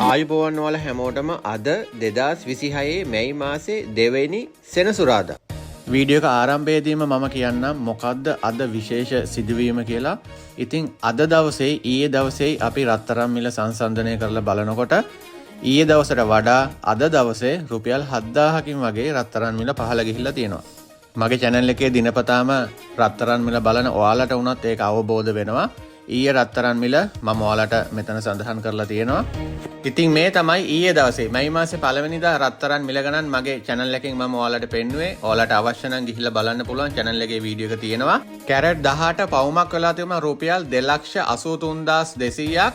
ආයුබෝවන් වල හැමෝටම අද 2026 මැයි මාසේ 2 වෙනි සෙනසුරාදා වීඩියෝ එක ආරම්භයේදීම මම කියන්නම් මොකද්ද අද විශේෂ සිදුවීම කියලා. ඉතින් අද දවසේ ඊයේ දවසේ අපි රත්තරන් මිල සංසන්දනය කරලා බලනකොට ඊයේ දවසට වඩා අද දවසේ රුපියල් 7000කින් වගේ රත්තරන් මිල පහළ ගිහිල්ලා තියෙනවා. මගේ channel එකේ දිනපතාම රත්තරන් මිල බලන ඔයාලට වුණත් ඒක අවබෝධ වෙනවා. ඊයේ රත්තරන් මිල මම ඔයාලට මෙතන සඳහන් කරලා තියෙනවා. ඉතින් මේ තමයි ඊයේ දවසේ මැයි මාසේ පළවෙනිදා රත්තරන් මිල ගණන් මගේ channel එකෙන් මම ඔයාලට පෙන්නුවේ. ඔයාලට අවශ්‍ය නම් ගිහිල්ලා බලන්න පුළුවන් channel එකේ වීඩියෝ එක තියෙනවා. කැරට් 18 පවුමක් වෙලා තිබුණා රුපියල් 2,83,200ක්.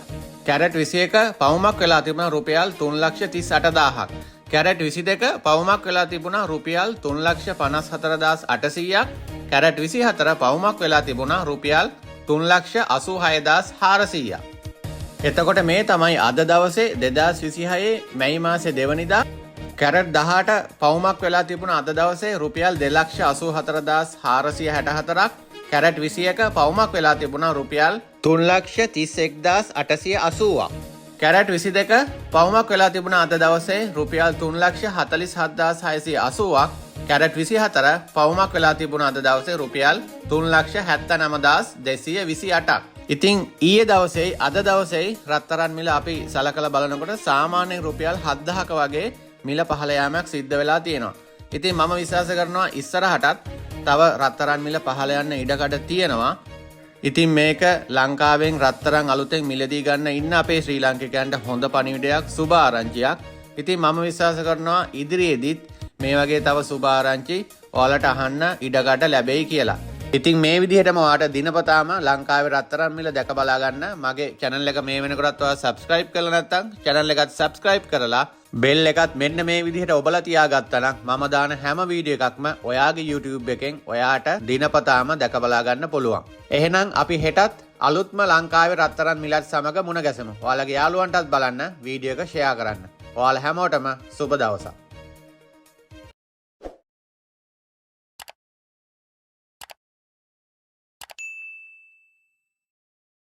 කැරට් 21 පවුමක් වෙලා තිබුණා රුපියල් 3,38,000ක්. කැරට් 22 පවුමක් වෙලා තිබුණා රුපියල් 3,54,800ක්. කැරට් 24 පවුමක් වෙලා තිබුණා රුපියල් 3,86,400ක්. එතකොට මේ තමයි අද දවසේ 2026 මැයි මාසේ 2 වෙනිදා කැරට් 18 පවුමක් වෙලා තිබුණා අද දවසේ රුපියල් 2,84,464ක්. කැරට් 21 පවුමක් වෙලා තිබුණා රුපියල් 3,31,880ක්. කැරට් 22 පවුමක් වෙලා තිබුණා අද දවසේ රුපියල් 3,47,680ක්. කැරට් 24 පවුමක් වෙලා තිබුණා අද දවසේ රුපියල් 3,79,228ක්. ඉතින් ඊයේ දවසේ අද දවසේ රත්තරන් මිල අපි සලකලා බලනකොට සාමාන්‍යයෙන් රුපියල් 7,000ක වගේ මිල පහළ යාමක් සිද්ධ වෙලා තියෙනවා. ඉතින් මම විශ්වාස කරනවා ඉස්සරහටත් තව රත්තරන් මිල පහළ යන්න ඉඩකඩ තියෙනවා. ඉතින් මේක ලංකාවෙන් රත්තරන් අලුතෙන් මිලදී ගන්න ඉන්න අපේ ශ්‍රී ලාංකිකයන්ට හොඳ පණිවිඩයක්, සුබ ආරංචියක්. ඉතින් මම විශ්වාස කරනවා ඉදිරියේදීත් මේ වගේ තව සුබ ආරංචි ඔයාලට අහන්න ඉඩකඩ ලැබෙයි කියලා. ඉතින් මේ විදිහටම ඔයාලට දිනපතාම ලංකාවේ රත්තරන් මිල දැක බලා ගන්න මගේ channel එක මේ වෙනකොටත් ඔයා subscribe කරලා නැත්නම් channel එකත් subscribe කරලා bell එකත් මෙන්න මේ විදිහට ඔබලා තියාගත්තා නම් මම දාන හැම වීඩියෝ එකක්ම ඔයාගේ YouTube එකෙන් ඔයාට දිනපතාම දැක බලා ගන්න පුළුවන්. එහෙනම් අපි හෙටත් අලුත්ම ලංකාවේ රත්තරන් මිලත් සමග මුණ ගැසමු. ඔයාලගේ යාළුවන්ටත් බලන්න වීඩියෝ එක share කරන්න. ඔයාලා හැමෝටම සුබ දවසක්.